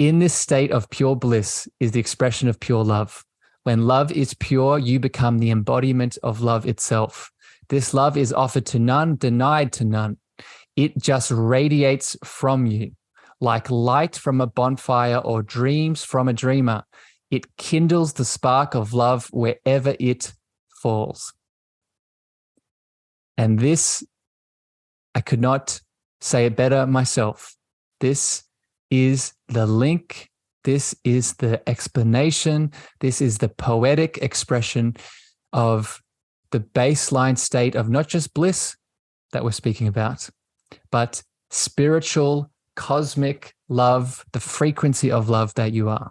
In this state of pure bliss is the expression of pure love. When love is pure, you become the embodiment of love itself. This love is offered to none, denied to none. It just radiates from you like light from a bonfire or dreams from a dreamer. It kindles the spark of love wherever it falls. And this, I could not say it better myself. This is the link. This is the explanation. This is the poetic expression of the baseline state of not just bliss that we're speaking about, but spiritual, cosmic love, the frequency of love that you are.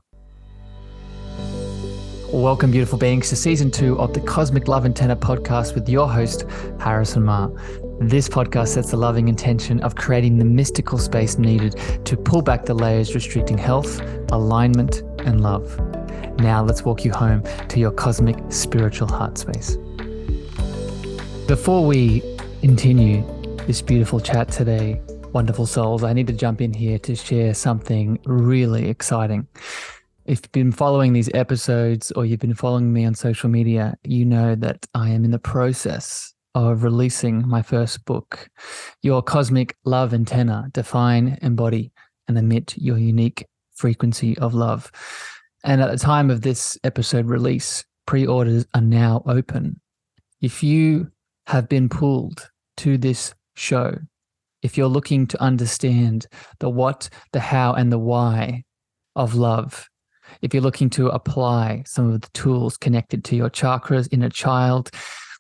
Welcome, beautiful beings, to season 2 of the Cosmic Love Antenna podcast with your host, Harrison Meagher. This podcast sets the loving intention of creating the mystical space needed to pull back the layers restricting health, alignment, and love. Now let's walk you home to your cosmic spiritual heart space. Before we continue this beautiful chat today, wonderful souls, I need to jump in here to share something really exciting. If you've been following these episodes or you've been following me on social media, you know that I am in the process of releasing my first book, Your Cosmic Love Antenna, Define, Embody, and Emit Your Unique Frequency of Love. And at the time of this episode release, pre-orders are now open. If you have been pulled to this show, if you're looking to understand the what, the how, and the why of love, if you're looking to apply some of the tools connected to your chakras, inner child,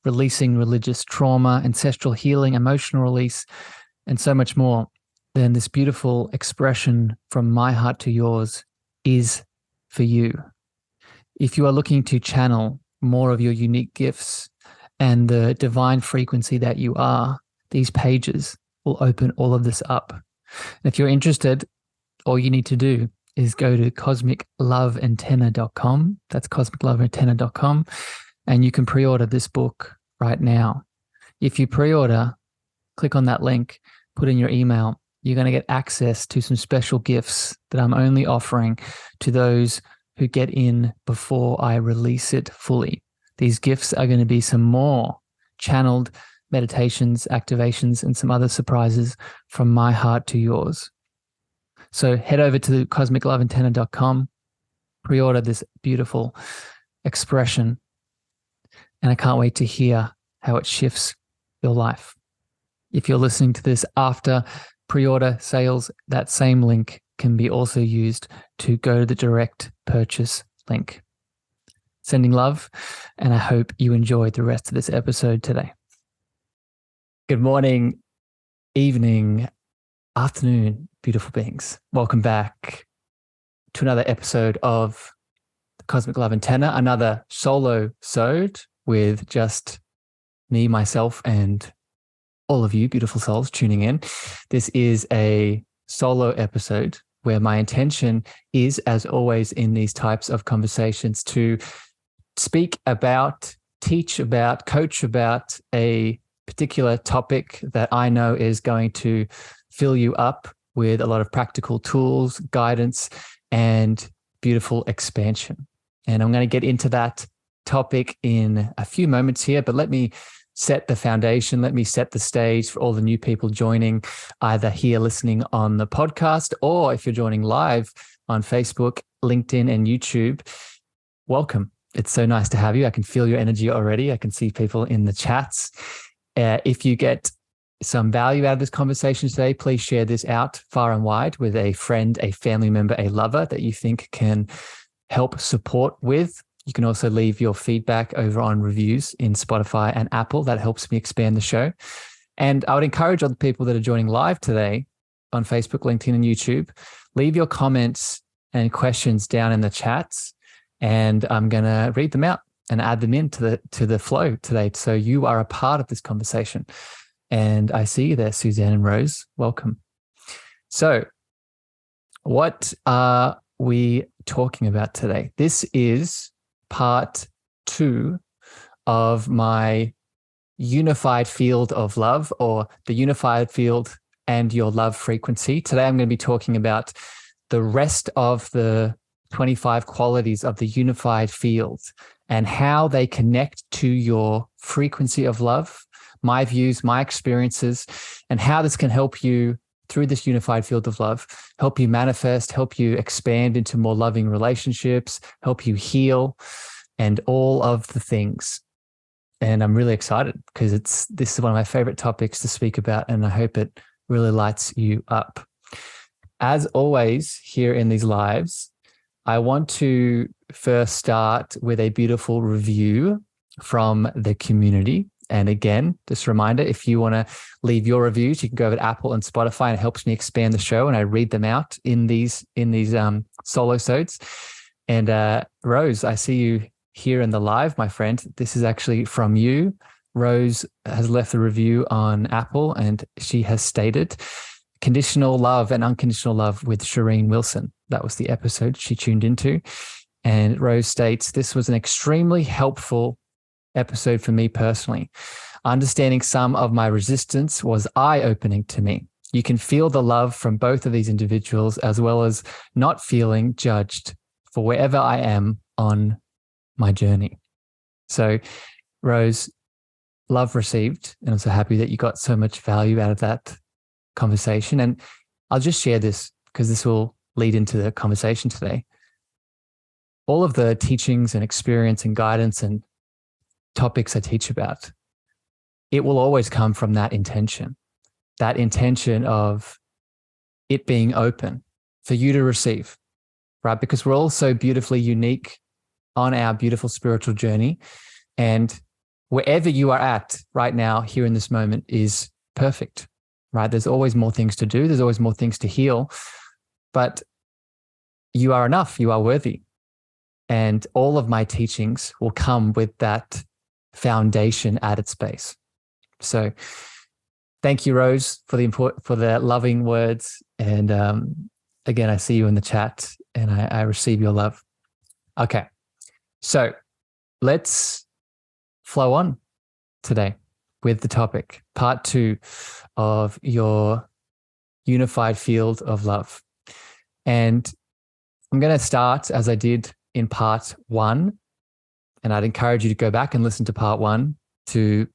releasing religious trauma, ancestral healing, emotional release, and so much more, then this beautiful expression from my heart to yours is for you. If you are looking to channel more of your unique gifts and the divine frequency that you are, these pages will open all of this up. And if you're interested, all you need to do is go to cosmicloveantenna.com. That's cosmicloveantenna.com. And you can pre-order this book right now. If you pre-order, click on that link, put in your email, you're going to get access to some special gifts that I'm only offering to those who get in before I release it fully. These gifts are going to be some more channeled meditations, activations, and some other surprises from my heart to yours. So head over to cosmicloveantenna.com, pre-order this beautiful expression, and I can't wait to hear how it shifts your life. If you're listening to this after pre-order sales, that same link can be also used to go to the direct purchase link. Sending love, and I hope you enjoyed the rest of this episode today. Good morning, evening, afternoon, beautiful beings. Welcome back to another episode of the Cosmic Love Antenna, another solo-sode with just me, myself, and all of you beautiful souls tuning in. This is a solo episode where my intention is, as always in these types of conversations, to speak about, teach about, coach about a particular topic that I know is going to fill you up with a lot of practical tools, guidance, and beautiful expansion. And I'm going to get into that topic in a few moments here, but let me set the foundation. Let me set the stage for all the new people joining, either here listening on the podcast, or if you're joining live on Facebook, LinkedIn, and YouTube, welcome. It's so nice to have you. I can feel your energy already. I can see people in the chats. If you get some value out of this conversation today, please share this out far and wide with a friend, a family member, a lover that you think can help support with. You can also leave your feedback over on reviews in Spotify and Apple. That helps me expand the show. And I would encourage other people that are joining live today on Facebook, LinkedIn, and YouTube, leave your comments and questions down in the chats, and I'm going to read them out and add them into the flow today. So you are a part of this conversation. And I see you there, Suzanne and Rose. Welcome. So what are we talking about today? This is part 2 of my unified field of love, or the unified field and your love frequency. Today, I'm going to be talking about the rest of the 25 qualities of the unified field and how they connect to your frequency of love, my views, my experiences, and how this can help you through this unified field of love, help you manifest, help you expand into more loving relationships, help you heal, and all of the things. And I'm really excited because this is one of my favorite topics to speak about, and I hope it really lights you up. As always, here in these lives, I want to first start with a beautiful review from the community. And again, just a reminder, if you want to leave your reviews, you can go over to Apple and Spotify, and it helps me expand the show, and I read them out in these solo-sodes. And Rose, I see you here in the live, my friend. This is actually from you. Rose has left a review on Apple, and she has stated, "Conditional love and unconditional love with Shireen Wilson." That was the episode she tuned into. And Rose states, "This was an extremely helpful episode for me personally. Understanding some of my resistance was eye-opening to me. You can feel the love from both of these individuals, as well as not feeling judged for wherever I am on my journey." So, Rose, love received. And I'm so happy that you got so much value out of that conversation. And I'll just share this because this will lead into the conversation today. All of the teachings and experience and guidance and topics I teach about, it will always come from that intention of it being open for you to receive, right? Because we're all so beautifully unique on our beautiful spiritual journey. And wherever you are at right now, here in this moment, is perfect, right? There's always more things to do. There's always more things to heal, but you are enough. You are worthy. And all of my teachings will come with that foundation at its base. So thank you, Rose, for the loving words. And again, I see you in the chat, and I receive your love. Okay. So let's flow on today with the topic, part 2 of your unified field of love. And I'm going to start as I did in part 1. And I'd encourage you to go back and listen to part 1 to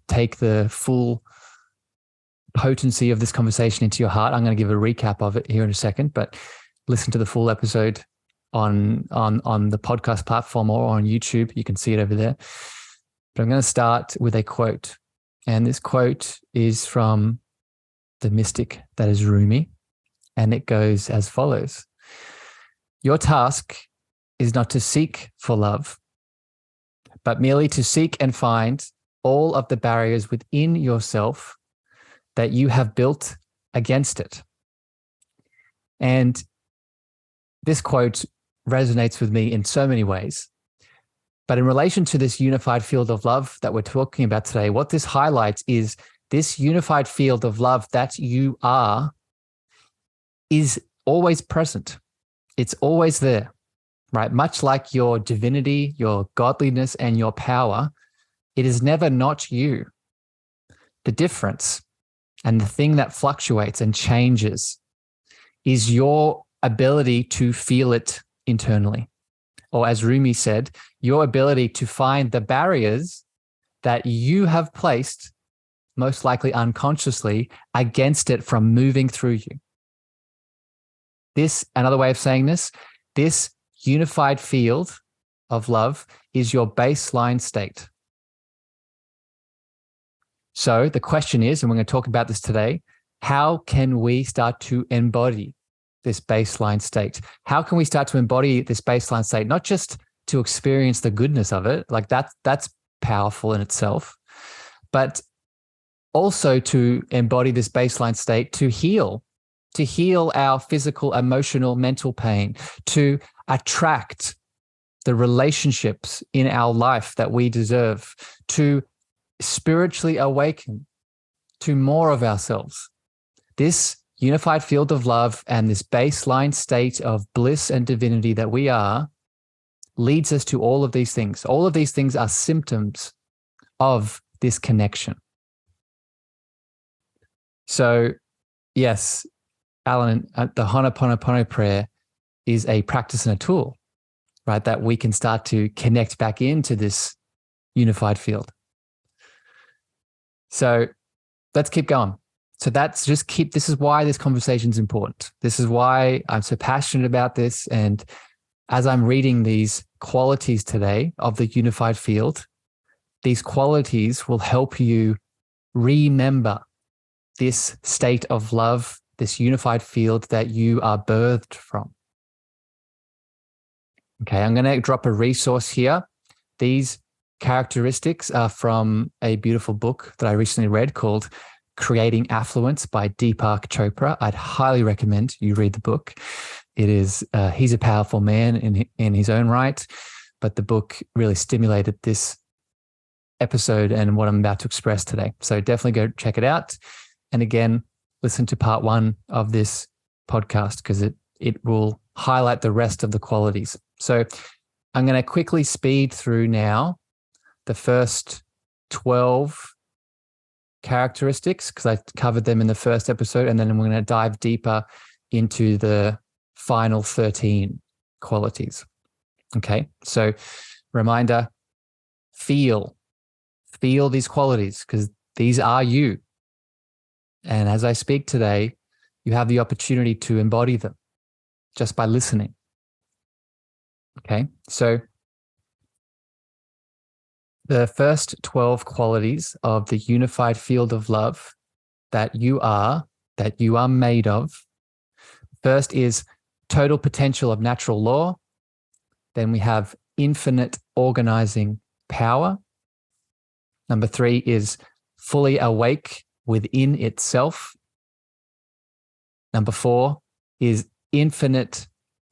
take the full potency of this conversation into your heart. I'm going to give a recap of it here in a second, but listen to the full episode on the podcast platform or on YouTube. You can see it over there. But I'm going to start with a quote. And this quote is from the mystic that is Rumi. And it goes as follows: "Your task is not to seek for love, but merely to seek and find all of the barriers within yourself that you have built against it." And this quote resonates with me in so many ways. But in relation to this unified field of love that we're talking about today, what this highlights is this unified field of love that you are is always present. It's always there, right? Much like your divinity, your godliness, and your power, it is never not you. The difference and the thing that fluctuates and changes is your ability to feel it internally. Or as Rumi said, your ability to find the barriers that you have placed, most likely unconsciously, against it from moving through you. This, another way of saying this unified field of love is your baseline state. So the question is, and we're going to talk about this today, how can we start to embody this baseline state? How can we start to embody this baseline state? Not just to experience the goodness of it, like that's powerful in itself, but also to embody this baseline state to heal our physical, emotional, mental pain, to attract the relationships in our life that we deserve, to spiritually awaken to more of ourselves. This unified field of love and this baseline state of bliss and divinity that we are leads us to all of these things. All of these things are symptoms of this connection. So, yes, Alan, the Ho'oponopono prayer is a practice and a tool, right? That we can start to connect back into this unified field. So let's keep going. So this is why this conversation is important. This is why I'm so passionate about this. And as I'm reading these qualities today of the unified field, these qualities will help you remember this state of love, this unified field that you are birthed from. Okay, I'm going to drop a resource here. These characteristics are from a beautiful book that I recently read called Creating Affluence by Deepak Chopra. I'd highly recommend you read the book. It is, he's a powerful man in his own right, but the book really stimulated this episode and what I'm about to express today. So definitely go check it out. And again, listen to part 1 of this podcast because it will highlight the rest of the qualities. So I'm going to quickly speed through now the first 12 characteristics because I covered them in the first episode, and then we're going to dive deeper into the final 13 qualities. Okay, so reminder, feel these qualities because these are you. And as I speak today, you have the opportunity to embody them just by listening. Okay, so the first 12 qualities of the unified field of love that you are made of. First is total potential of natural law. Then we have infinite organizing power. Number 3 is fully awake within itself. Number 4 is infinite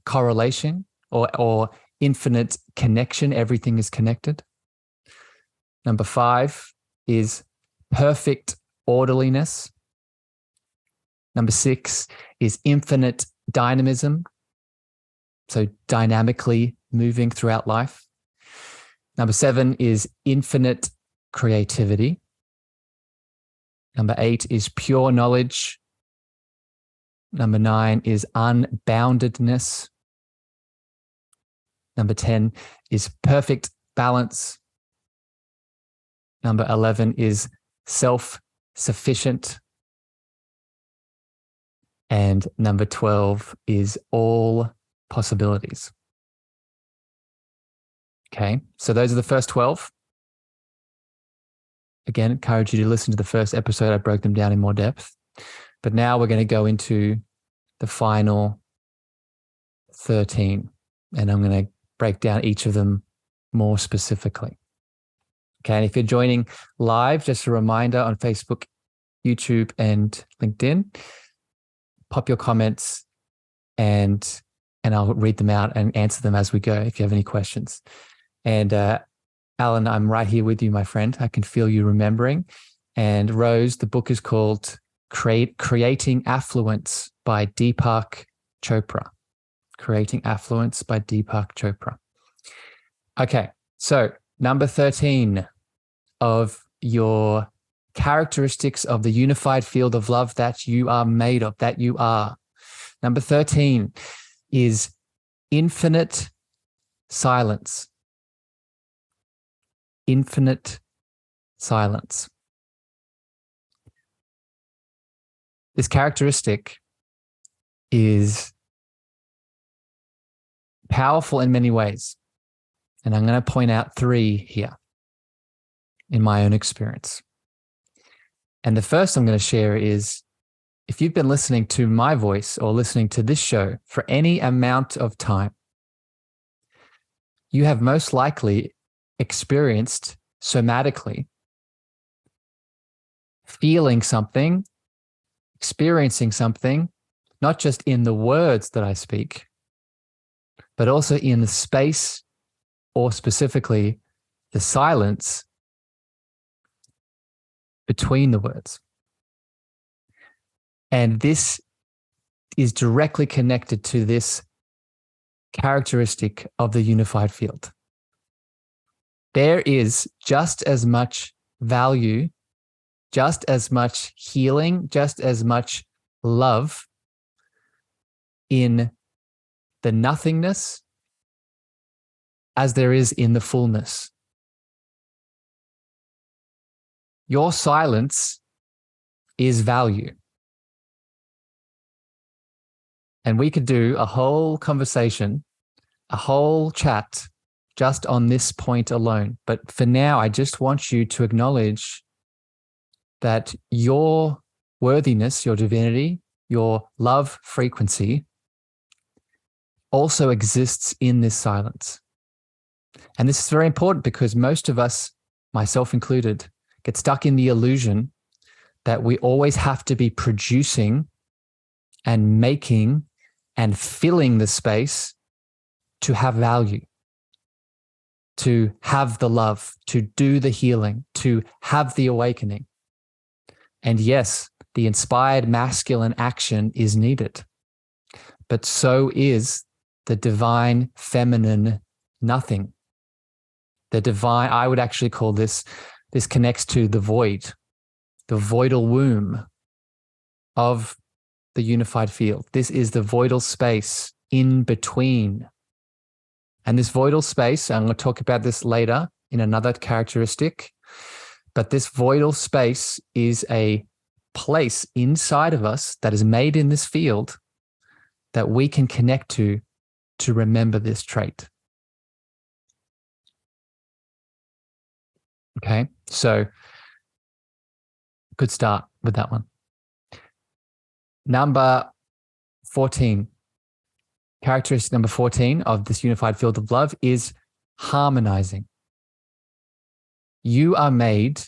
correlation or infinite connection. Everything is connected. Number 5 is perfect orderliness. Number 6 is infinite dynamism. So dynamically moving throughout life. Number 7 is infinite creativity. Number 8 is pure knowledge. Number 9 is unboundedness. Number 10 is perfect balance. Number 11 is self-sufficient. And number 12 is all possibilities. Okay, so those are the first 12. Again, encourage you to listen to the first episode. I broke them down in more depth. But now we're going to go into the final 13. And I'm going to break down each of them more specifically. Okay, and if you're joining live, just a reminder on Facebook, YouTube, and LinkedIn, pop your comments and I'll read them out and answer them as we go if you have any questions. And Alan, I'm right here with you, my friend. I can feel you remembering. And Rose, the book is called Creating Affluence by Deepak Chopra. Creating Affluence by Deepak Chopra. Okay, so number 13 of your characteristics of the unified field of love that you are made of, that you are. Number 13 is infinite silence. Infinite silence. This characteristic is powerful in many ways. And I'm going to point out 3 here in my own experience. And the first I'm going to share is if you've been listening to my voice or listening to this show for any amount of time, you have most likely experienced somatically feeling something, experiencing something, not just in the words that I speak, but also in the space or specifically the silence between the words. And this is directly connected to this characteristic of the unified field. There is just as much value, just as much healing, just as much love in the nothingness as there is in the fullness. Your silence is value. And we could do a whole conversation, a whole chat just on this point alone. But for now, I just want you to acknowledge that your worthiness, your divinity, your love frequency also exists in this silence. And this is very important because most of us, myself included, get stuck in the illusion that we always have to be producing and making and filling the space to have value, to have the love, to do the healing, to have the awakening. And yes, the inspired masculine action is needed, but so is the divine feminine nothing. The divine, I would actually call this connects to the void, the voidal womb of the unified field. This is the voidal space in between. And this voidal space, I'm going to talk about this later in another characteristic, but this voidal space is a place inside of us that is made in this field that we can connect to remember this trait. Okay, so good start with that one. Number 14, characteristic number 14 of this unified field of love is harmonizing. You are made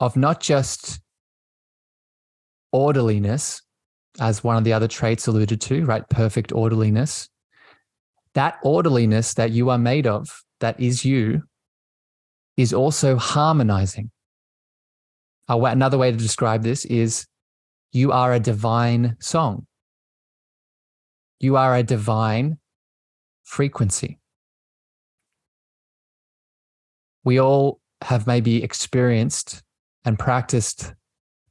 of not just orderliness, as one of the other traits alluded to, right? Perfect orderliness. That orderliness that you are made of, that is you, is also harmonizing. Another way to describe this is you are a divine song. You are a divine frequency. We all have maybe experienced and practiced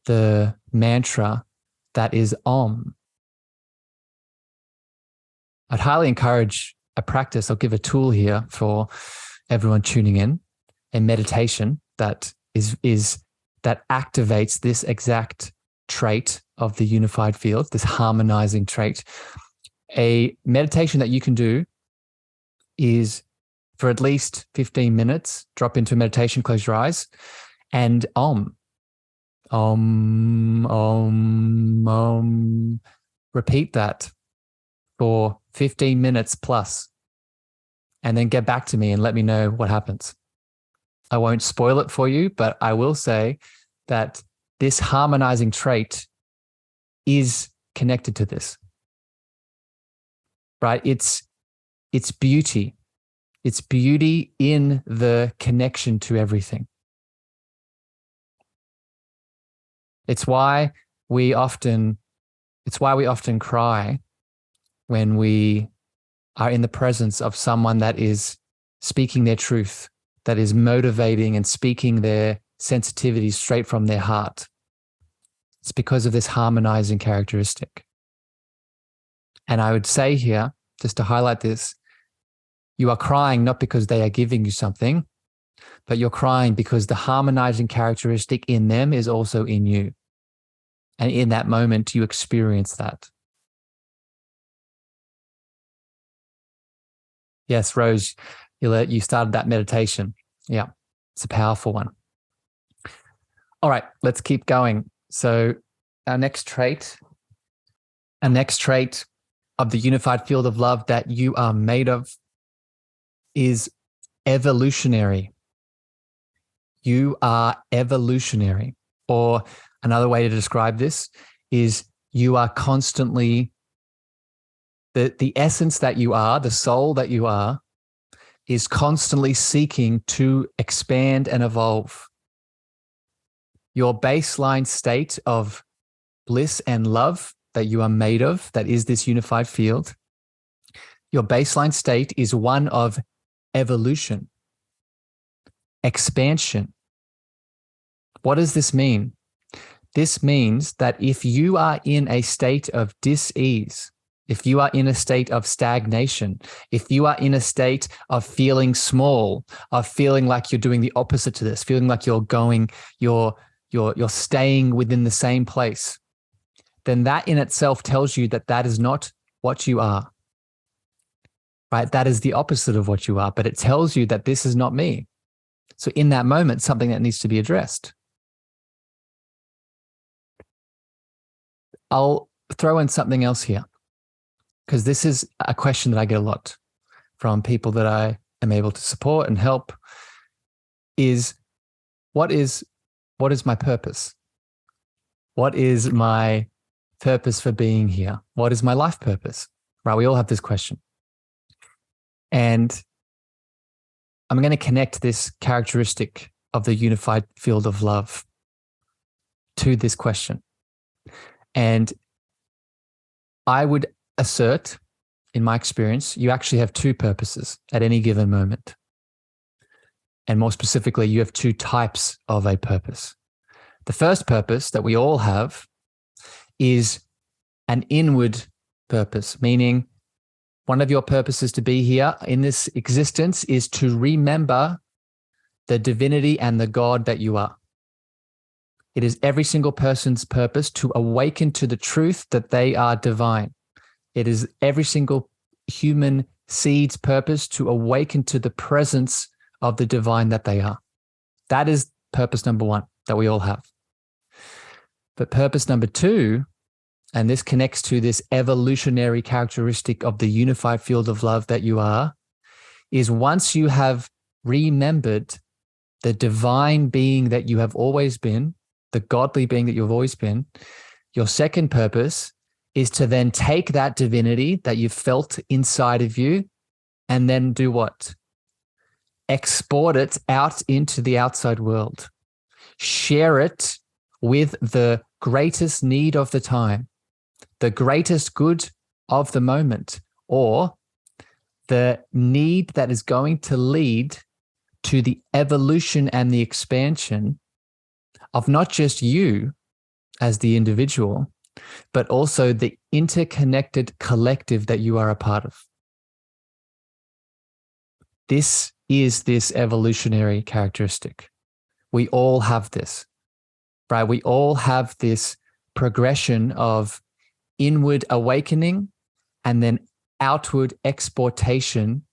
the mantra that is Om. I'd highly encourage a practice. I'll give a tool here for everyone tuning in, a meditation that that activates this exact trait of the unified field, this harmonizing trait. A meditation that you can do is for at least 15 minutes, drop into a meditation, close your eyes, and Om. Om, Om, Om. Repeat that for 15 minutes plus, and then get back to me and let me know what happens. I won't spoil it for you, but I will say that this harmonizing trait is connected to this, right? It's beauty. It's beauty in the connection to everything. It's why we often cry when we are in the presence of someone that is speaking their truth, that is motivating and speaking their sensitivity straight from their heart. It's because of this harmonizing characteristic. And I would say here, just to highlight this, you are crying not because they are giving you something, but you're crying because the harmonizing characteristic in them is also in you. And in that moment, you experience that. Yes, Rose, you started that meditation. Yeah, it's a powerful one. All right, let's keep going. So our next trait of the unified field of love that you are made of is evolutionary. You are evolutionary. Or another way to describe this is you are constantly, the essence that you are, the soul that you are, is constantly seeking to expand and evolve. Your baseline state of bliss and love that you are made of, that is this unified field, your baseline state is one of evolution, expansion. What does this mean? This means that if you are in a state of dis-ease, if you are in a state of stagnation, if you are in a state of feeling small, of feeling like you're doing the opposite to this, feeling like you're staying within the same place, then that in itself tells you that that is not what you are, right? That is the opposite of what you are, but it tells you that this is not me. So in that moment, something that needs to be addressed. I'll throw in something else here, because this is a question that I get a lot from people that I am able to support and help, is what is my purpose? What is my purpose for being here? What is my life purpose? Right? We all have this question. And I'm going to connect this characteristic of the unified field of love to this question. And I would assert, in my experience, you actually have two purposes at any given moment. And more specifically, you have two types of a purpose. The first purpose that we all have is an inward purpose, meaning one of your purposes to be here in this existence is to remember the divinity and the God that you are. It is every single person's purpose to awaken to the truth that they are divine. It is every single human seed's purpose to awaken to the presence of the divine that they are. That is purpose number one that we all have. But purpose number two, and this connects to this evolutionary characteristic of the unified field of love that you are, is once you have remembered the divine being that you have always been, the godly being that you've always been, your second purpose is to then take that divinity that you've felt inside of you and then do what? Export it out into the outside world. Share it with the greatest need of the time, the greatest good of the moment, or the need that is going to lead to the evolution and the expansion of not just you as the individual, but also the interconnected collective that you are a part of. This is this evolutionary characteristic. We all have this, right? We all have this progression of inward awakening and then outward exportation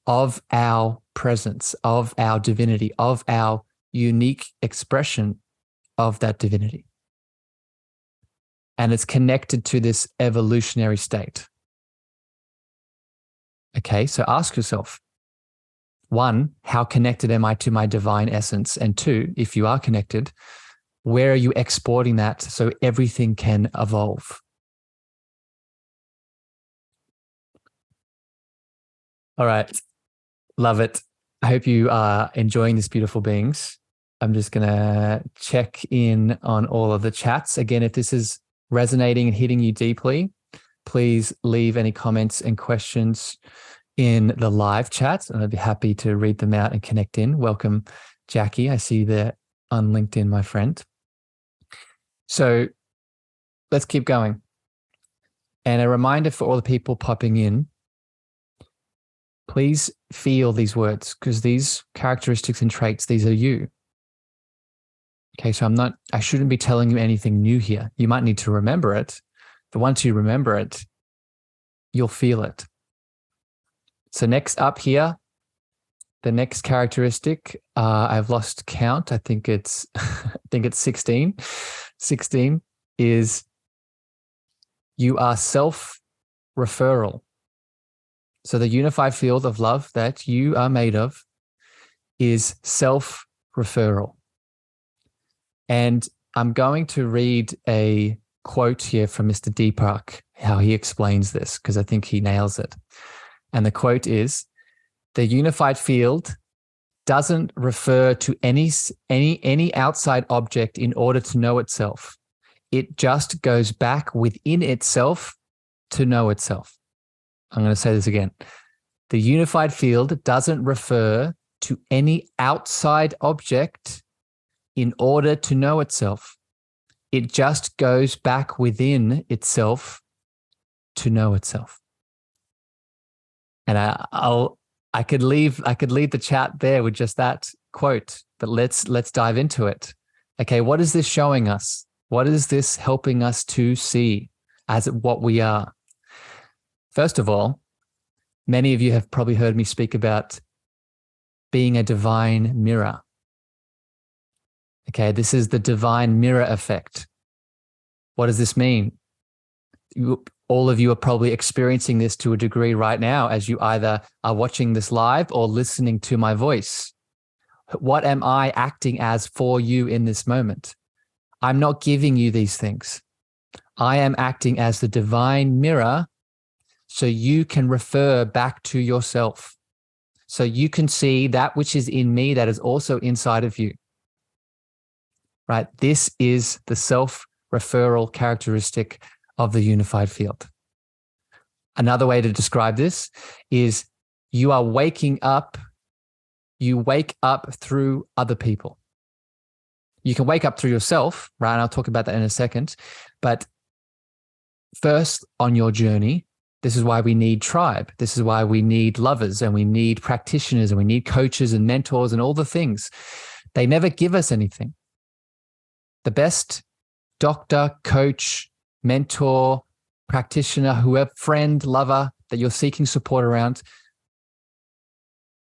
of our presence, of our divinity, of our unique expression of that divinity. And it's connected to this evolutionary state. Okay, so ask yourself, one, how connected am I to my divine essence? And two, if you are connected, where are you exporting that so everything can evolve? All right, love it. I hope you are enjoying this, beautiful beings. I'm just going to check in on all of the chats. Again, if this is resonating and hitting you deeply, please leave any comments and questions in the live chat, and I'd be happy to read them out and connect in. Welcome, Jackie. I see that on LinkedIn, my friend. So let's keep going. And a reminder for all the people popping in, please feel these words, because these characteristics and traits, these are you. Okay, so I shouldn't be telling you anything new here. You might need to remember it, but once you remember it, you'll feel it. So next up here, the next characteristic, I've lost count. I think it's 16. 16 is you are self-referral. So the unified field of love that you are made of is self-referral. And I'm going to read a quote here from Mr. Deepak, how he explains this, because I think he nails it. And the quote is, the unified field doesn't refer to any outside object in order to know itself. It just goes back within itself to know itself. I'm going to say this again. The unified field doesn't refer to any outside object in order to know itself. It just goes back within itself to know itself. And I could leave the chat there with just that quote, but let's dive into it. Okay, what is this showing us? What is this helping us to see as what we are? First of all, many of you have probably heard me speak about being a divine mirror. Okay, this is the divine mirror effect. What does this mean? All of you are probably experiencing this to a degree right now as you either are watching this live or listening to my voice. What am I acting as for you in this moment? I'm not giving you these things. I am acting as the divine mirror so you can refer back to yourself. So you can see that which is in me that is also inside of you. Right? This is the self-referral characteristic of the unified field. Another way to describe this is you are waking up, you wake up through other people. You can wake up through yourself, right? And I'll talk about that in a second. But first on your journey, this is why we need tribe. This is why we need lovers and we need practitioners and we need coaches and mentors and all the things. They never give us anything. The best doctor, coach, mentor, practitioner, whoever, friend, lover that you're seeking support around,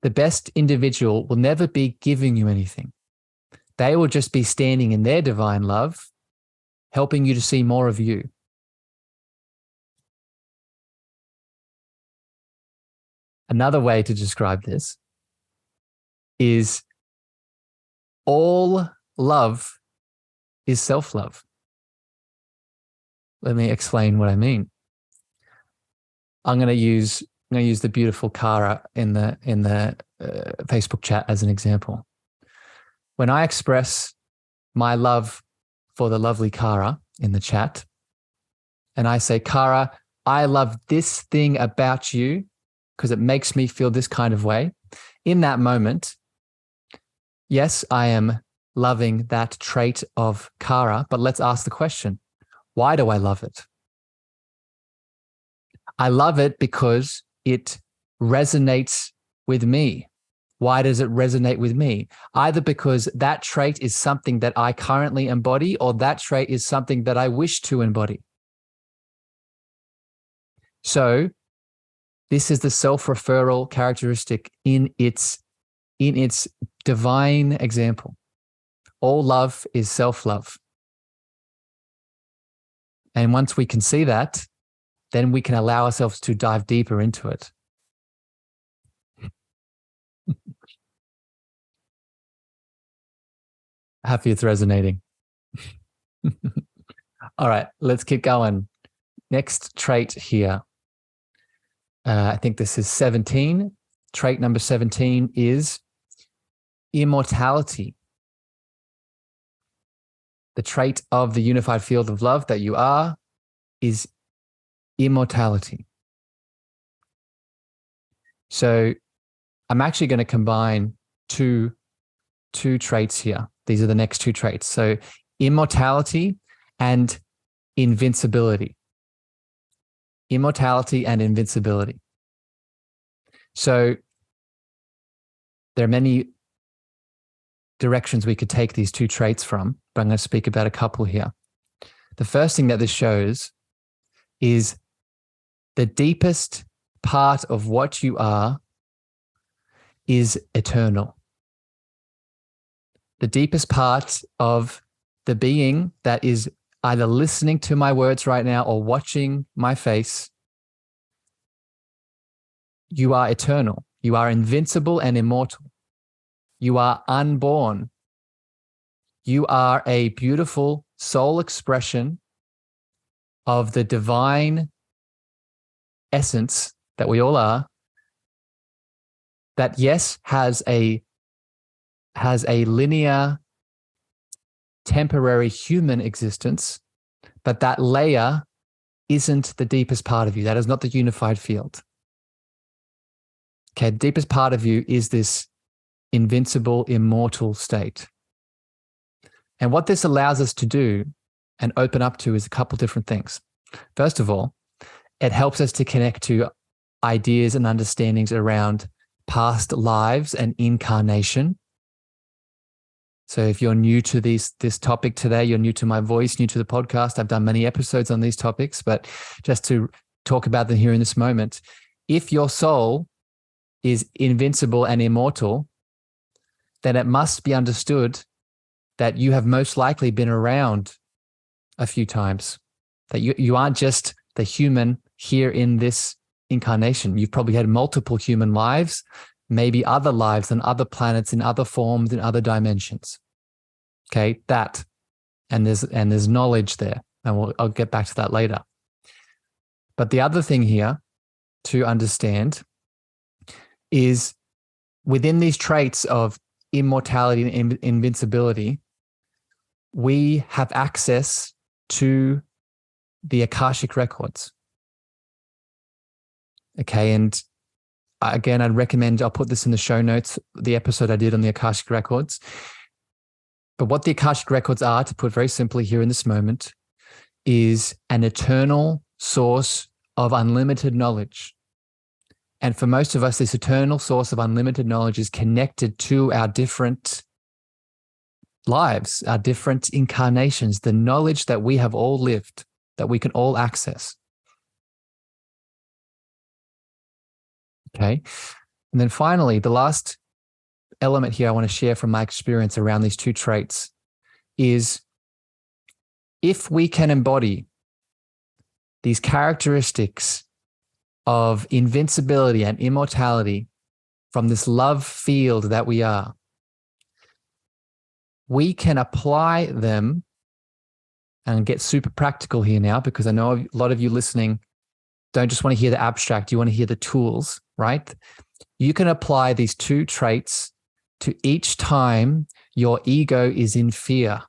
the best individual will never be giving you anything. They will just be standing in their divine love, helping you to see more of you. Another way to describe this is all love is self-love. Let me explain what I mean. I'm going to use the beautiful Kara in the Facebook chat as an example. When I express my love for the lovely Kara in the chat, and I say, Kara, I love this thing about you because it makes me feel this kind of way. In that moment, yes, I am loving that trait of Kara, but let's ask the question, why do I love it? I love it because it resonates with me. Why does it resonate with me? Either because that trait is something that I currently embody or that trait is something that I wish to embody. So this is the self-referral characteristic in its divine example. All love is self-love. And once we can see that, then we can allow ourselves to dive deeper into it. Happy it's resonating. All right, let's keep going. Next trait here. I think this is 17. Trait number 17 is immortality. The trait of the unified field of love that you are is immortality. So I'm actually going to combine two traits here. These are the next two traits. So immortality and invincibility. Immortality and invincibility. So there are many directions we could take these two traits from, but I'm going to speak about a couple here. The first thing that this shows is the deepest part of what you are is eternal. The deepest part of the being that is either listening to my words right now or watching my face, you are eternal. You are invincible and immortal. You are unborn. You are a beautiful soul expression of the divine essence that we all are, that yes, has a linear, temporary human existence, but that layer isn't the deepest part of you. That is not the unified field. Okay, the deepest part of you is this invincible, immortal state. And what this allows us to do and open up to is a couple different things. First of all, it helps us to connect to ideas and understandings around past lives and incarnation. So if you're new to this topic today, you're new to my voice, new to the podcast, I've done many episodes on these topics, but just to talk about them here in this moment, if your soul is invincible and immortal, then it must be understood that you have most likely been around a few times, that you aren't just the human here in this incarnation. You've probably had multiple human lives, maybe other lives on other planets, in other forms, in other dimensions. Okay, that, and there's knowledge there, and I'll get back to that later. But the other thing here to understand is within these traits of immortality and invincibility, we have access to the Akashic records. Okay, and again, I'd recommend, I'll put this in the show notes, the episode I did on the Akashic records. But what the Akashic records are, to put very simply here in this moment, is an eternal source of unlimited knowledge. And for most of us, this eternal source of unlimited knowledge is connected to our different lives, our different incarnations, the knowledge that we have all lived, that we can all access. Okay. And then finally, the last element here I want to share from my experience around these two traits is, if we can embody these characteristics of invincibility and immortality from this love field that we are, we can apply them and get super practical here now, because I know a lot of you listening don't just want to hear the abstract, you want to hear the tools, right? You can apply these two traits to each time your ego is in fear.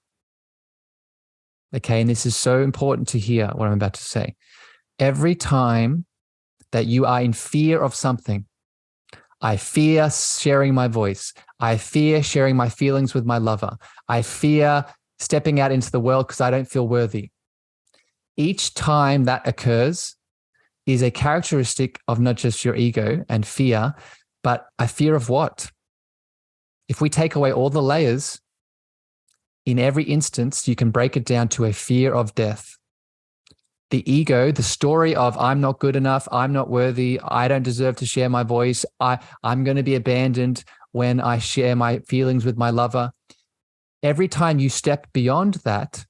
Okay, and this is so important to hear what I'm about to say. Every time that you are in fear of something, I fear sharing my voice, I fear sharing my feelings with my lover, I fear stepping out into the world because I don't feel worthy. Each time that occurs is a characteristic of not just your ego and fear, but a fear of what? If we take away all the layers, in every instance, you can break it down to a fear of death. The ego, the story of I'm not good enough, I'm not worthy, I don't deserve to share my voice, I'm going to be abandoned when I share my feelings with my lover. Every time you step beyond that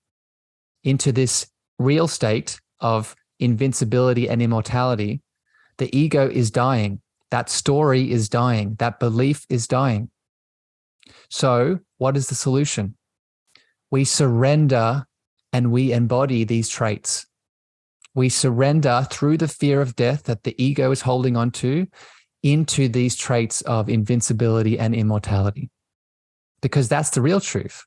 into this real state of invincibility and immortality, the ego is dying. That story is dying. That belief is dying. So what is the solution? We surrender and we embody these traits. We surrender through the fear of death that the ego is holding on to into these traits of invincibility and immortality. Because that's the real truth.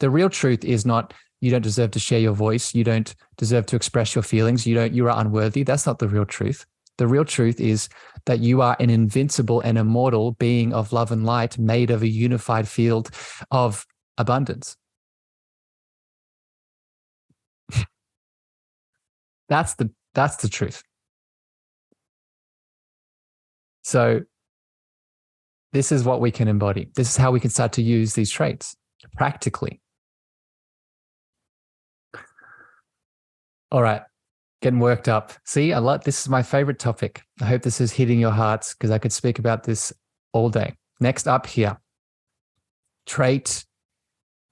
The real truth is not, you don't deserve to share your voice, you don't deserve to express your feelings, you are unworthy. That's not the real truth. The real truth is that you are an invincible and immortal being of love and light, made of a unified field of abundance. That's the truth. So this is what we can embody. This is how we can start to use these traits practically. All right, getting worked up. See, this is my favorite topic. I hope this is hitting your hearts, because I could speak about this all day. Next up here, trait.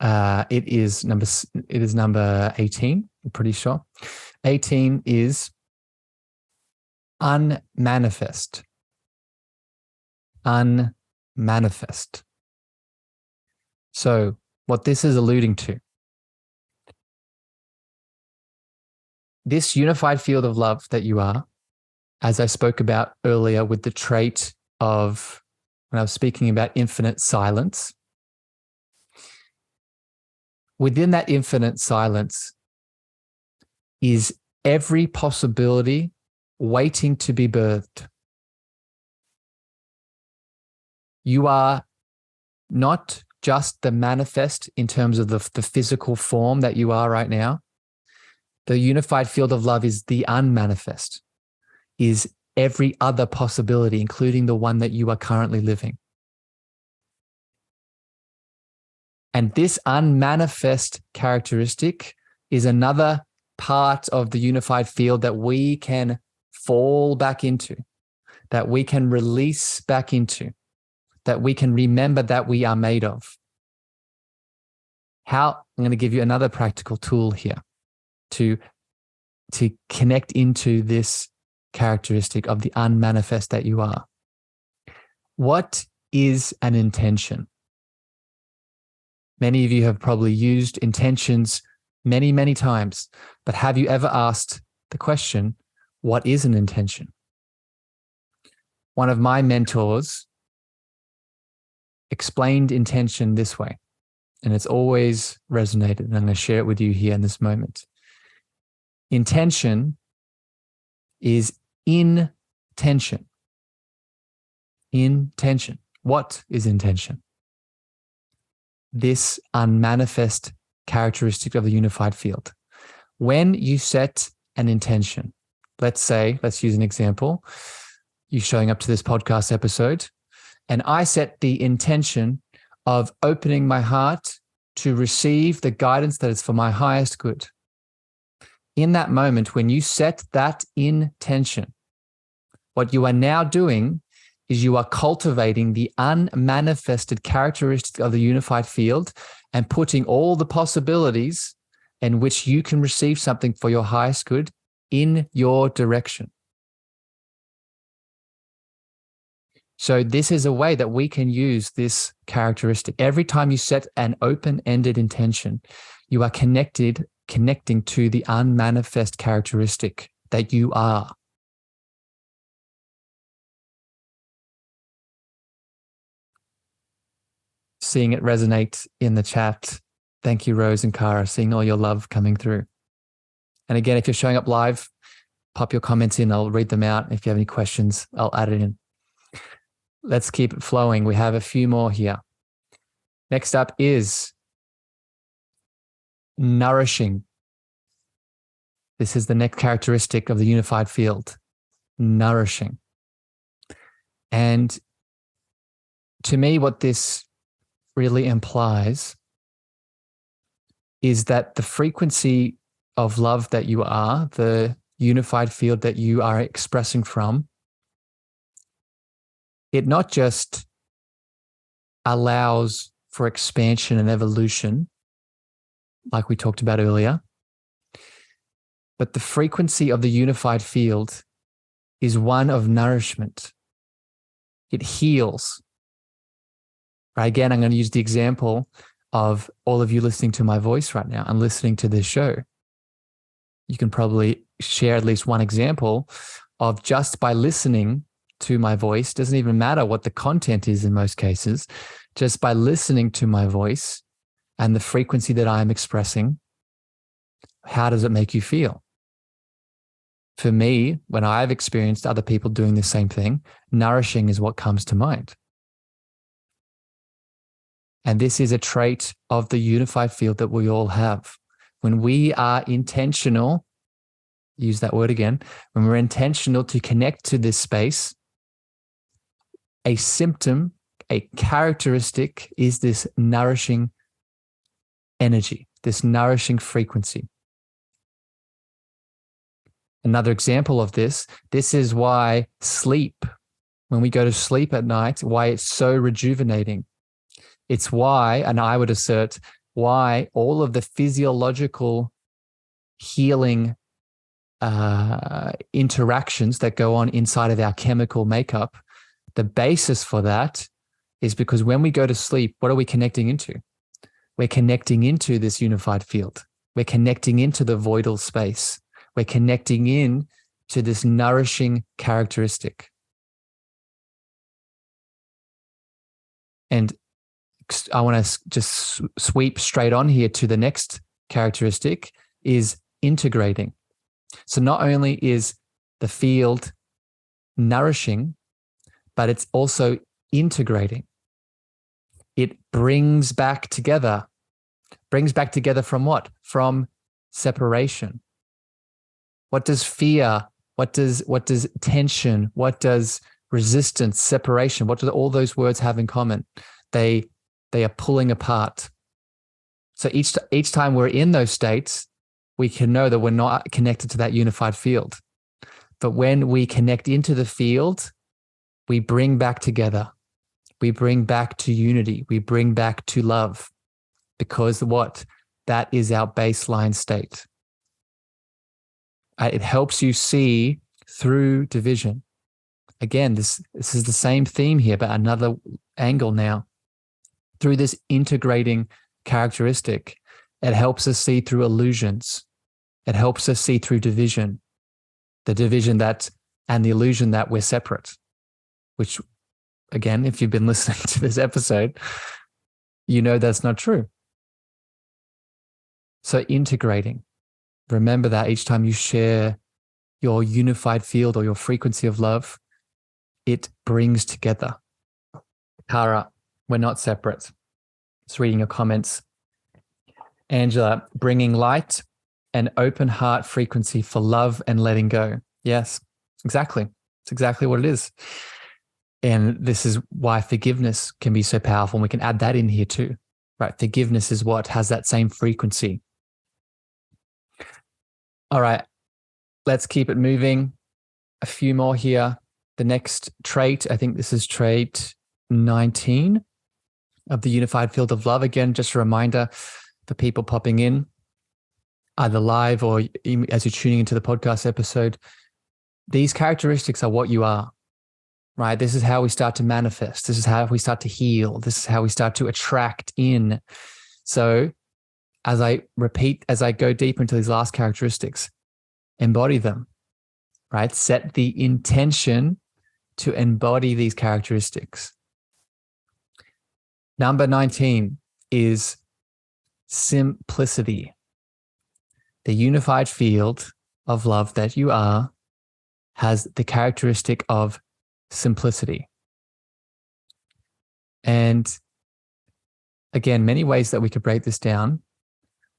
It is number 18. I'm pretty sure. 18 is unmanifest. Unmanifest. So what this is alluding to, this unified field of love that you are, as I spoke about earlier with the trait of, when I was speaking about infinite silence, within that infinite silence is every possibility waiting to be birthed. You are not just the manifest in terms of the physical form that you are right now. The unified field of love is the unmanifest. is every other possibility, including the one that you are currently living. And this unmanifest characteristic is another part of the unified field that we can fall back into, that we can release back into, that we can remember that we are made of. How? I'm going to give you another practical tool here to connect into this characteristic of the unmanifest that you are. What is an intention? Many of you have probably used intentions many, many times, but have you ever asked the question, what is an intention? One of my mentors explained intention this way, and it's always resonated, and I'm going to share it with you here in this moment. Intention is intention. Intention. What is intention? This unmanifest characteristic of the unified field. When you set an intention, let's use an example. You showing up to this podcast episode, and I set the intention of opening my heart to receive the guidance that is for my highest good. In that moment, when you set that intention, what you are now doing is you are cultivating the unmanifested characteristic of the unified field and putting all the possibilities in which you can receive something for your highest good in your direction. So this is a way that we can use this characteristic. Every time you set an open-ended intention, you are connecting to the unmanifest characteristic that you are. Seeing it resonate in the chat. Thank you, Rose and Cara, seeing all your love coming through. And again, if you're showing up live, pop your comments in. I'll read them out. If you have any questions, I'll add it in. Let's keep it flowing. We have a few more here. Next up is nourishing. This is the next characteristic of the unified field, nourishing. And to me, what this really implies is that the frequency of love that you are, the unified field that you are expressing from, it not just allows for expansion and evolution, like we talked about earlier, but the frequency of the unified field is one of nourishment. It heals. Right? Again, I'm going to use the example of all of you listening to my voice right now and listening to this show. You can probably share at least one example of just by listening to my voice, doesn't even matter what the content is in most cases, just by listening to my voice and the frequency that I'm expressing, how does it make you feel? For me, when I've experienced other people doing the same thing, nourishing is what comes to mind. And this is a trait of the unified field that we all have. When we are intentional, use that word again, when we're intentional to connect to this space, a symptom, a characteristic is this nourishing energy, this nourishing frequency. Another example of this is why sleep, when we go to sleep at night, why it's so rejuvenating. It's why, and I would assert, why all of the physiological healing interactions that go on inside of our chemical makeup, the basis for that is because when we go to sleep, what are we connecting into? We're connecting into this unified field. We're connecting into the voidal space. We're connecting in to this nourishing characteristic. And I want to just sweep straight on here to the next characteristic is integrating. So not only is the field nourishing, but it's also integrating. It brings back together. Brings back together from what? From separation. What does fear What does tension, what does resistance, separation, what do all those words have in common? They are pulling apart. So each time we're in those states, we can know that we're not connected to that unified field. But when we connect into the field, we bring back together. We bring back to unity. We bring back to love. Because what? That is our baseline state. It helps you see through division. Again, this is the same theme here, but another angle now. Through this integrating characteristic, it helps us see through illusions. It helps us see through division, the division that and the illusion that we're separate, which, again, if you've been listening to this episode, you know that's not true. So integrating, remember that each time you share your unified field or your frequency of love, it brings together. Kara, we're not separate. Just reading your comments. Angela, bringing light and open heart frequency for love and letting go. Yes, exactly. It's exactly what it is. And this is why forgiveness can be so powerful. And we can add that in here too, right? Forgiveness is what has that same frequency. All right, let's keep it moving. A few more here. The next trait, I think this is trait 19 of the unified field of love. Again, just a reminder for people popping in, either live or as you're tuning into the podcast episode, these characteristics are what you are, right? This is how we start to manifest. This is how we start to heal. This is how we start to attract in. So as I go deeper into these last characteristics, embody them, right? Set the intention to embody these characteristics. Number 19 is simplicity. The unified field of love that you are has the characteristic of simplicity. And again, many ways that we could break this down,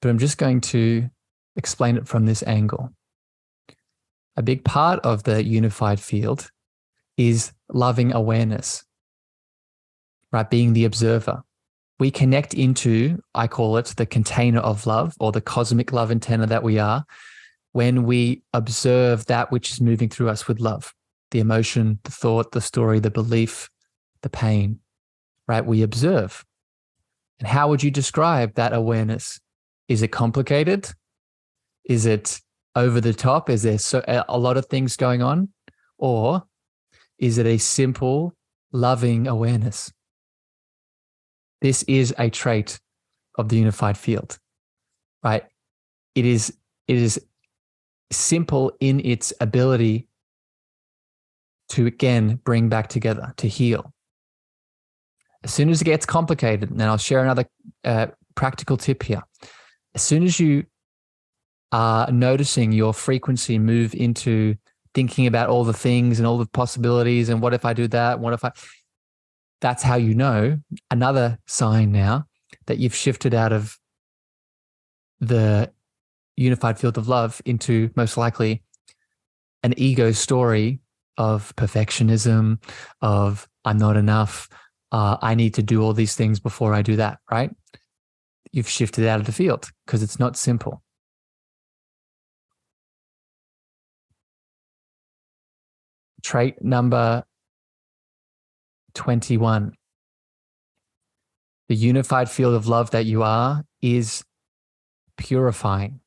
but I'm just going to explain it from this angle. A big part of the unified field is loving awareness, right? Being the observer. We connect into, I call it the container of love, or the cosmic love antenna that we are, when we observe that which is moving through us with love, the emotion, the thought, the story, the belief, the pain, right? We observe. And how would you describe that awareness? Is it complicated? Is it over the top? Is there a lot of things going on? Or is it a simple, loving awareness? This is a trait of the unified field, right? It is simple in its ability to, again, bring back together, to heal. As soon as it gets complicated, and I'll share another practical tip here. As soon as you are noticing your frequency move into thinking about all the things and all the possibilities, and what if I do that? That's how you know, another sign now that you've shifted out of the unified field of love into most likely an ego story of perfectionism, of I'm not enough, I need to do all these things before I do that, right? You've shifted out of the field because it's not simple. Trait number 21. The unified field of love that you are is purifying.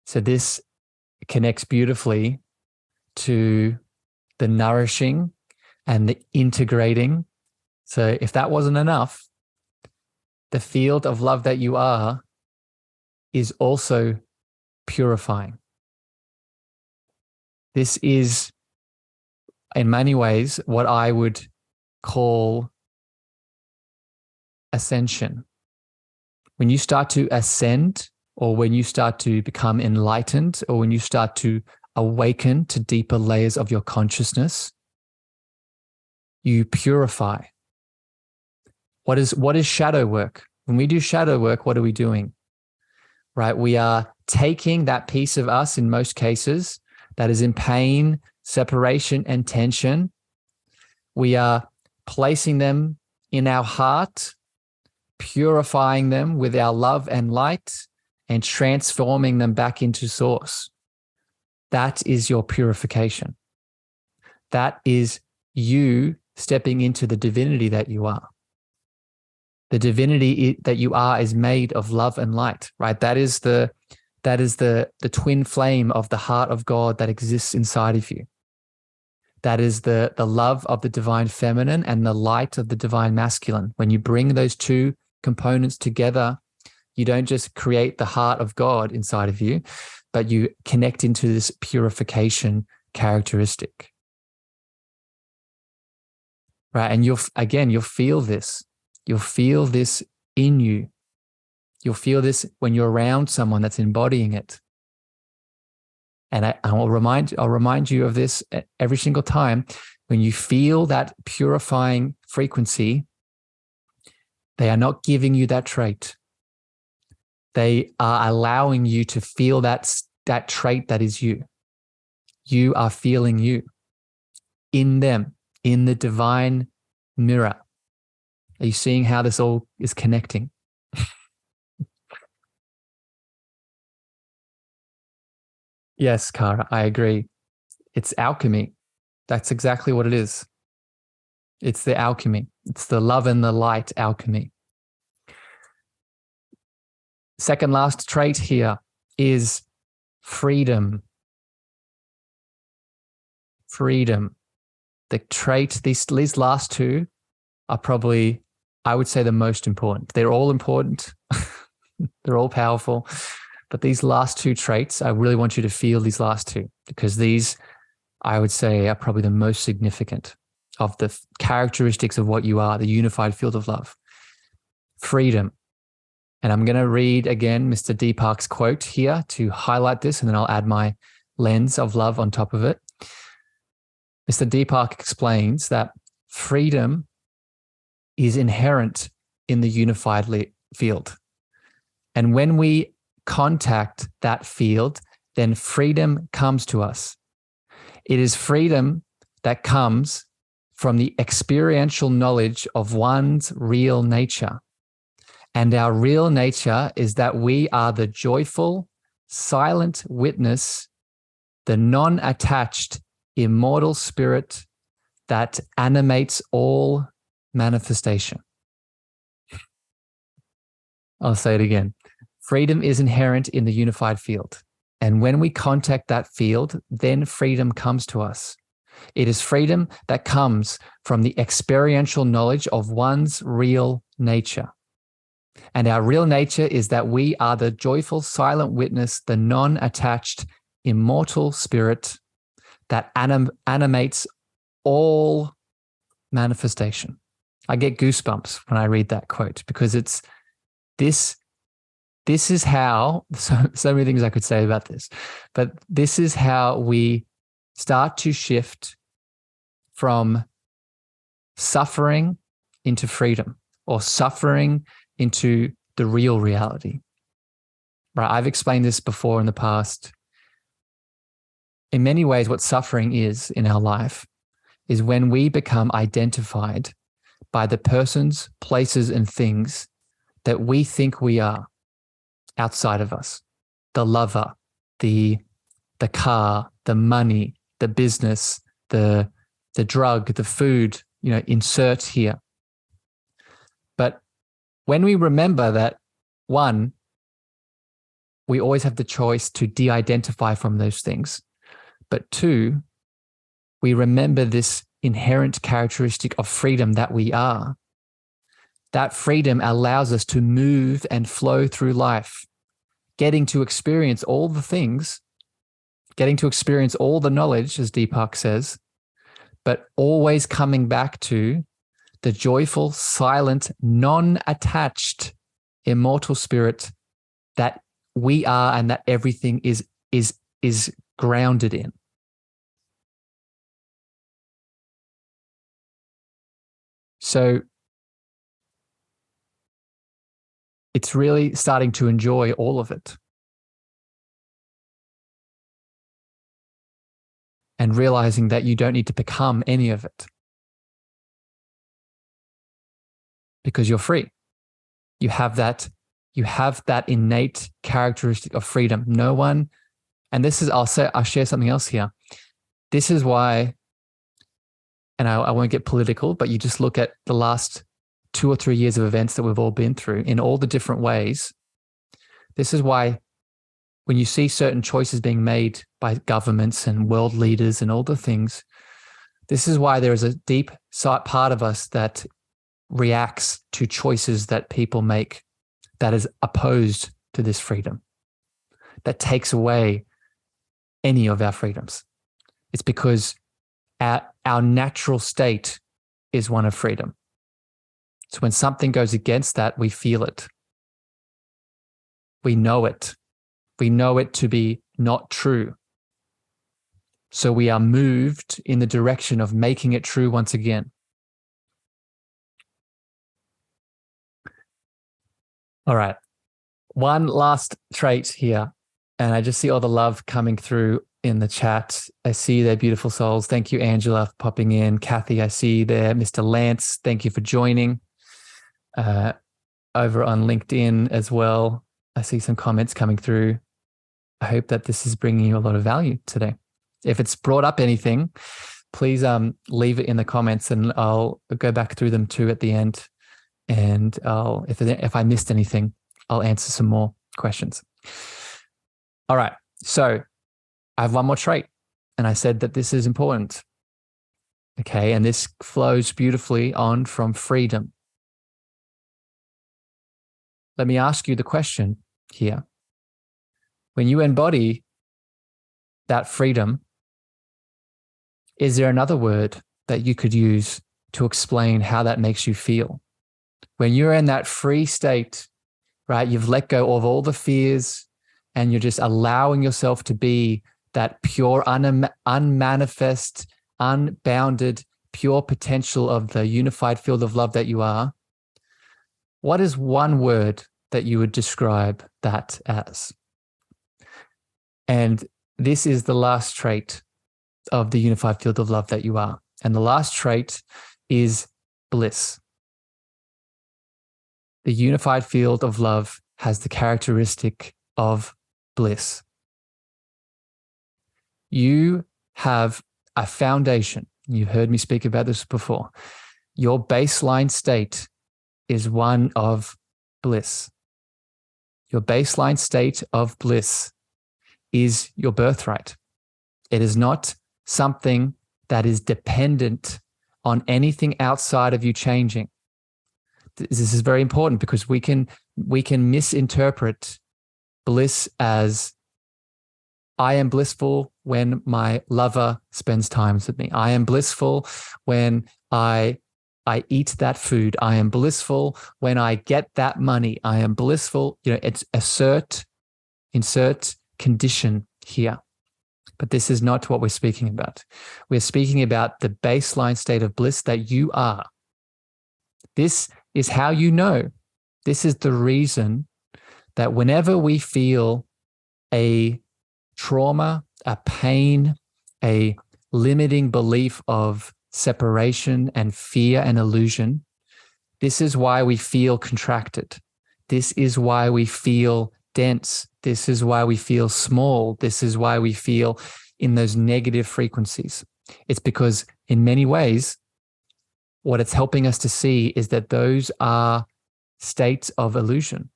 So this connects beautifully to the nourishing and the integrating. So if that wasn't enough, the field of love that you are is also purifying. This is, in many ways, what I would call ascension. When you start to ascend, or when you start to become enlightened, or when you start to awaken to deeper layers of your consciousness, you purify. What is shadow work? When we do shadow work, what are we doing? Right? We are taking that piece of us, in most cases, that is in pain, separation, and tension. We are placing them in our heart, purifying them with our love and light, and transforming them back into source. That is your purification. That is you stepping into the divinity that you are. The divinity that you are is made of love and light, right? That is the twin flame of the heart of God that exists inside of you. That is the love of the divine feminine and the light of the divine masculine. When you bring those two components together, you don't just create the heart of God inside of you, but you connect into this purification characteristic. Right? And you'll feel this. You'll feel this in you. You'll feel this when you're around someone that's embodying it. And I'll remind you of this every single time. When you feel that purifying frequency, they are not giving you that trait. They are allowing you to feel that trait that is you. You are feeling you in them, in the divine mirror. Are you seeing how this all is connecting? Yes, Kara, I agree. It's alchemy. That's exactly what it is. It's the alchemy. It's the love and the light alchemy. Second last trait here is freedom. Freedom. The trait, these last two are probably, I would say, the most important. They're all important. They're all powerful. But these last two traits, I really want you to feel these last two, because these, I would say, are probably the most significant of the characteristics of what you are, the unified field of love. Freedom. And I'm going to read again Mr. Deepak's quote here to highlight this, and then I'll add my lens of love on top of it. Mr. Deepak explains that freedom is inherent in the unified field. And when we contact that field, then freedom comes to us. It is freedom that comes from the experiential knowledge of one's real nature. And our real nature is that we are the joyful, silent witness, the non-attached, immortal spirit that animates all manifestation. I'll say it again. Freedom is inherent in the unified field. And when we contact that field, then freedom comes to us. It is freedom that comes from the experiential knowledge of one's real nature. And our real nature is that we are the joyful, silent witness, the non-attached, immortal spirit that animates all manifestation. I get goosebumps when I read that quote, because it's this is how, so many things I could say about this, but this is how we start to shift from suffering into freedom, or suffering into the real reality. Right? I've explained this before in the past. In many ways, what suffering is in our life is when we become identified by the persons, places, and things that we think we are outside of us. The lover, the car, the money, the business, the drug, the food, insert here. But when we remember that, one, we always have the choice to de-identify from those things. But two, we remember this inherent characteristic of freedom that we are. That freedom allows us to move and flow through life, getting to experience all the things, getting to experience all the knowledge, as Deepak says, but always coming back to the joyful, silent, non-attached, immortal spirit that we are and that everything is grounded in. So it's really starting to enjoy all of it. and realizing that you don't need to become any of it because you're free. You have that innate characteristic of freedom. No one, and this is, I'll share something else here. This is why, and I won't get political, but you just look at the last 2 or 3 years of events that we've all been through in all the different ways. This is why when you see certain choices being made by governments and world leaders and all the things, this is why there is a deep part of us that reacts to choices that people make that is opposed to this freedom, that takes away any of our freedoms. It's because our natural state is one of freedom. So when something goes against that, we feel it. We know it. We know it to be not true. So we are moved in the direction of making it true once again. All right. One last trait here. And I just see all the love coming through in the chat. I see their beautiful souls. Thank you, Angela, for popping in. Kathy, I see you there. Mr. Lance, thank you for joining. Over on LinkedIn as well, I see some comments coming through. I hope that this is bringing you a lot of value today. If it's brought up anything, please leave it in the comments and I'll go back through them too at the end. And if I missed anything, I'll answer some more questions. All right. So I have one more trait, and I said that this is important. Okay. And this flows beautifully on from freedom. Let me ask you the question here. When you embody that freedom, is there another word that you could use to explain how that makes you feel? When you're in that free state, right, you've let go of all the fears and you're just allowing yourself to be that pure, unmanifest, unbounded, pure potential of the unified field of love that you are. What is one word that you would describe that as? And this is the last trait of the unified field of love that you are. And the last trait is bliss. The unified field of love has the characteristic of bliss. You have a foundation. You've heard me speak about this before. Your baseline state is one of bliss. Your baseline state of bliss is your birthright. It is not something that is dependent on anything outside of you changing. This is very important because we can misinterpret bliss as I am blissful when my lover spends time with me. I am blissful when I eat that food. I am blissful when I get that money. I am blissful. It's insert condition here. But this is not what we're speaking about. We're speaking about the baseline state of bliss that you are. This is how you know. This is the reason that whenever we feel a trauma, a pain, a limiting belief of separation and fear and illusion, this is why we feel contracted. This is why we feel dense. This is why we feel small. This is why we feel in those negative frequencies. It's because in many ways, what it's helping us to see is that those are states of illusion.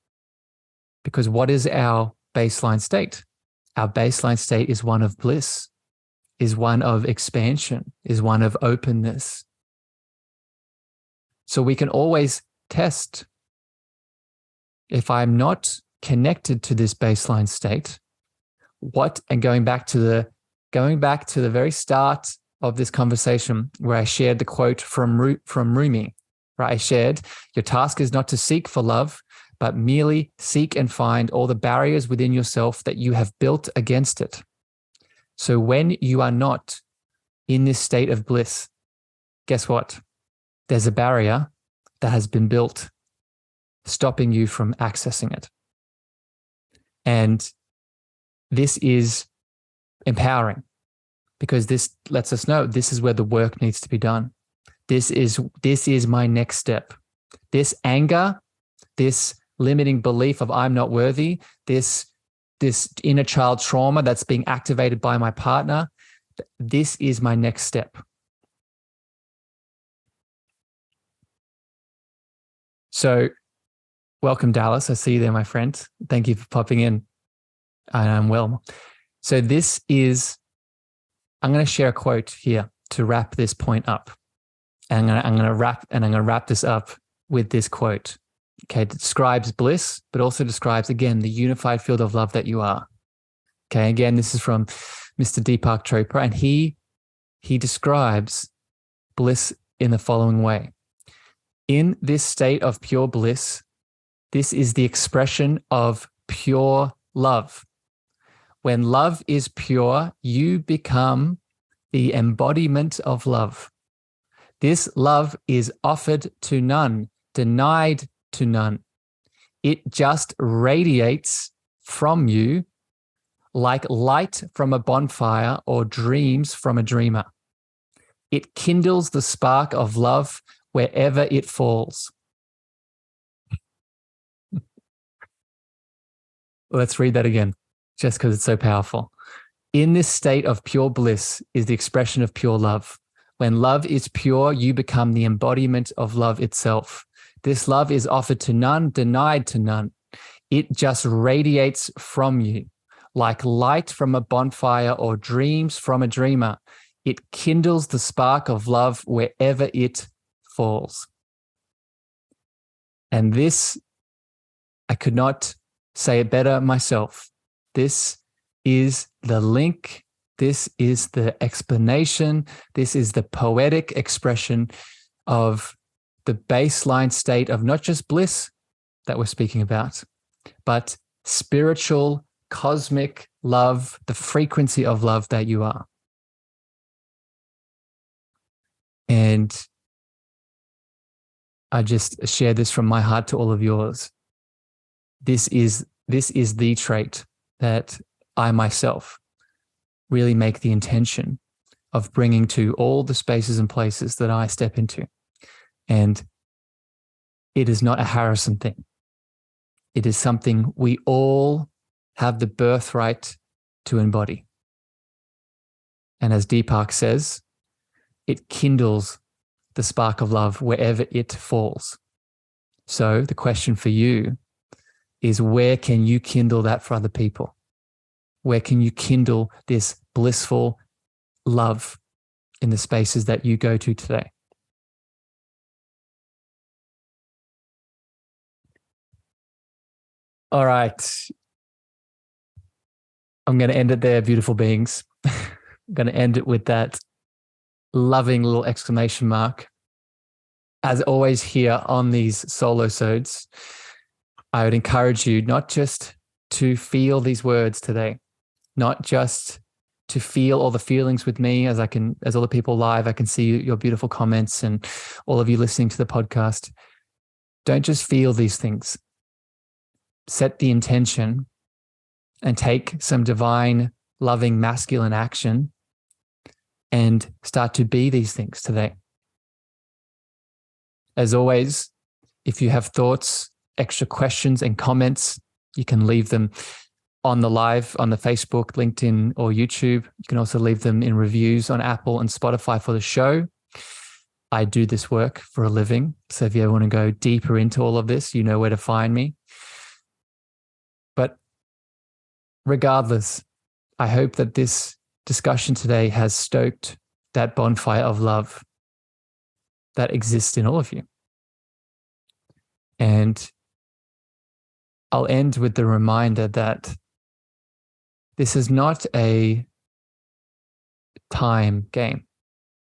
Because what is our baseline state? Our baseline state is one of bliss, is one of expansion, is one of openness. So we can always test. If I'm not connected to this baseline state, and going back to the very start of this conversation where I shared the quote from Rumi, right? I shared, your task is not to seek for love, but merely seek and find all the barriers within yourself that you have built against it. So when you are not in this state of bliss, guess what? There's a barrier that has been built stopping you from accessing it. And this is empowering. because this lets us know this is where the work needs to be done. This is my next step. This anger, this limiting belief of I'm not worthy, this inner child trauma that's being activated by my partner, this is my next step. So welcome, Dallas. I see you there, my friend. Thank you for popping in. I'm well. So I'm going to share a quote here to wrap this point up. And I'm going to wrap this up with this quote. Okay, it describes bliss, but also describes, again, the unified field of love that you are. Okay, again, this is from Mr. Deepak Chopra, and he describes bliss in the following way. In this state of pure bliss, this is the expression of pure love. When love is pure, you become the embodiment of love. This love is offered to none, denied to none. It just radiates from you like light from a bonfire or dreams from a dreamer. It kindles the spark of love wherever it falls. Let's read that again, just because it's so powerful. In this state of pure bliss is the expression of pure love. When love is pure, you become the embodiment of love itself. This love is offered to none, denied to none. It just radiates from you like light from a bonfire or dreams from a dreamer. It kindles the spark of love wherever it falls. And this, I could not say it better myself. This is the link. This is the explanation. This is the poetic expression of the baseline state of not just bliss that we're speaking about, but spiritual, cosmic love, the frequency of love that you are. And I just share this from my heart to all of yours. This is the trait that I myself really make the intention of bringing to all the spaces and places that I step into. And it is not a Harrison thing. It is something we all have the birthright to embody. And as Deepak says, it kindles the spark of love wherever it falls. So the question for you is, where can you kindle that for other people? Where can you kindle this blissful love in the spaces that you go to today? All right. I'm going to end it there, beautiful beings. I'm going to end it with that loving little exclamation mark. As always here on these solo-sodes, I would encourage you not just to feel these words today, not just to feel all the feelings with me as all the people live, I can see your beautiful comments and all of you listening to the podcast. Don't just feel these things. Set the intention and take some divine, loving, masculine action and start to be these things today. As always, if you have thoughts, extra questions and comments, you can leave them on the live, on the Facebook, LinkedIn, or YouTube. You can also leave them in reviews on Apple and Spotify for the show. I do this work for a living. So if you ever want to go deeper into all of this, you know where to find me. But regardless, I hope that this discussion today has stoked that bonfire of love that exists in all of you. And I'll end with the reminder that this is not a time game.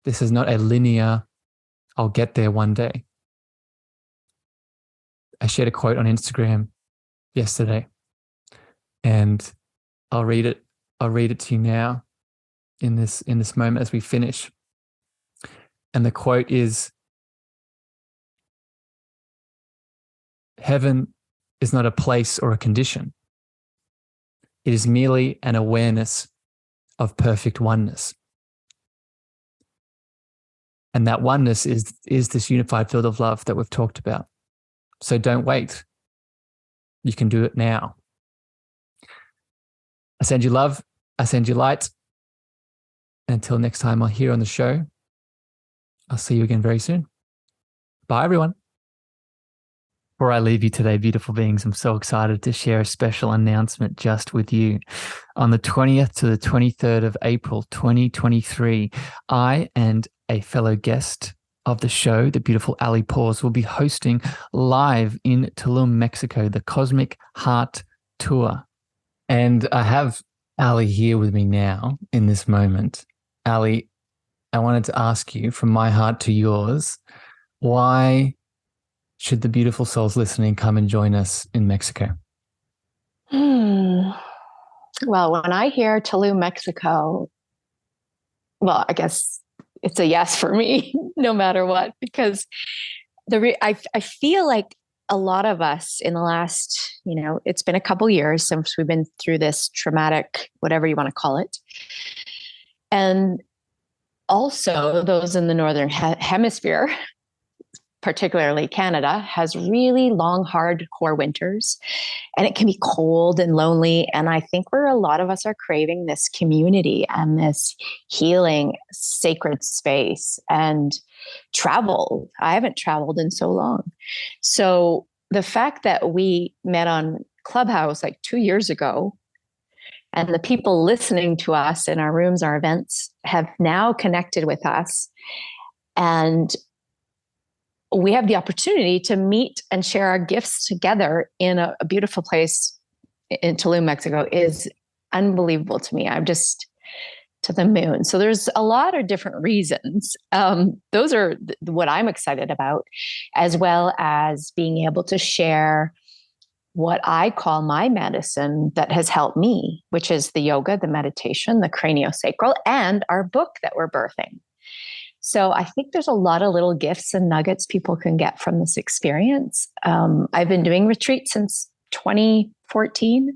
This is not a linear, I'll get there one day. I shared a quote on Instagram yesterday, and I'll read it to you now in this moment as we finish. And the quote is, heaven is not a place or a condition. It is merely an awareness of perfect oneness. And that oneness is this unified field of love that we've talked about. So don't wait. You can do it now. I send you love. I send you light. Until next time I'll hear on the show, I'll see you again very soon. Bye, everyone. Before I leave you today, beautiful beings, I'm so excited to share a special announcement just with you. On the 20th to the 23rd of April, 2023, I and a fellow guest of the show, the beautiful Ali Paws, will be hosting live in Tulum, Mexico, the Cosmic Heart Tour. And I have Ali here with me now in this moment. Ali, I wanted to ask you from my heart to yours, why should the beautiful souls listening come and join us in Mexico? Well, when I hear Tulum, Mexico, well, I guess it's a yes for me, no matter what, because I feel like a lot of us in the last, it's been a couple years since we've been through this traumatic, whatever you want to call it. And also those in the Northern Hemisphere, particularly Canada, has really long, hardcore winters, and it can be cold and lonely. And I think a lot of us are craving this community and this healing, sacred space and travel. I haven't traveled in so long. So the fact that we met on Clubhouse like 2 years ago, and the people listening to us in our rooms, our events, have now connected with us, and we have the opportunity to meet and share our gifts together in a beautiful place in Tulum, Mexico, is unbelievable to me. I'm just to the moon. So there's a lot of different reasons. Those are what I'm excited about, as well as being able to share what I call my medicine that has helped me, which is the yoga, the meditation, the craniosacral, and our book that we're birthing. So I think there's a lot of little gifts and nuggets people can get from this experience. I've been doing retreats since 2014,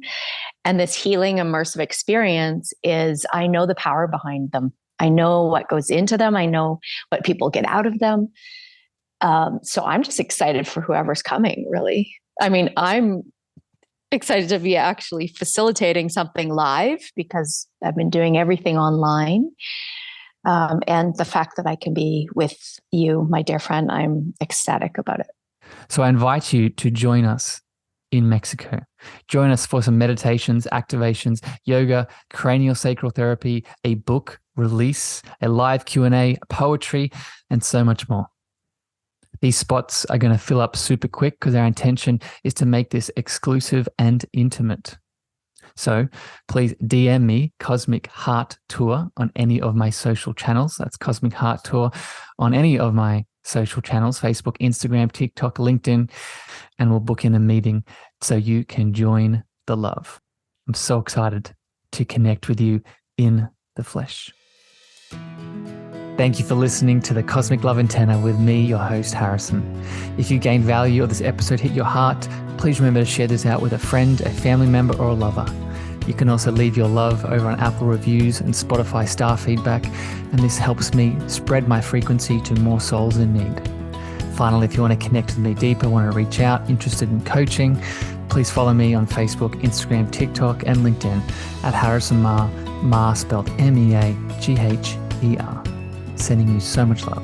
and this healing immersive experience I know the power behind them. I know what goes into them. I know what people get out of them. So I'm just excited for whoever's coming, really. I mean, I'm excited to be actually facilitating something live because I've been doing everything online. And the fact that I can be with you, my dear friend, I'm ecstatic about it. So I invite you to join us in Mexico. Join us for some meditations, activations, yoga, craniosacral therapy, a book release, a live Q&A, poetry, and so much more. These spots are going to fill up super quick because our intention is to make this exclusive and intimate. So please DM me Cosmic Heart Tour on any of my social channels. That's Cosmic Heart Tour on any of my social channels, Facebook, Instagram, TikTok, LinkedIn, and we'll book in a meeting so you can join the love. I'm so excited to connect with you in the flesh. Thank you for listening to the Cosmic Love Antenna with me, your host, Harrison. If you gained value or this episode hit your heart, please remember to share this out with a friend, a family member, or a lover. You can also leave your love over on Apple reviews and Spotify star feedback, and this helps me spread my frequency to more souls in need. Finally, if you want to connect with me deeper, want to reach out, interested in coaching, please follow me on Facebook, Instagram, TikTok, and LinkedIn at Harrison Meagher, spelled Meagher. Sending you so much love.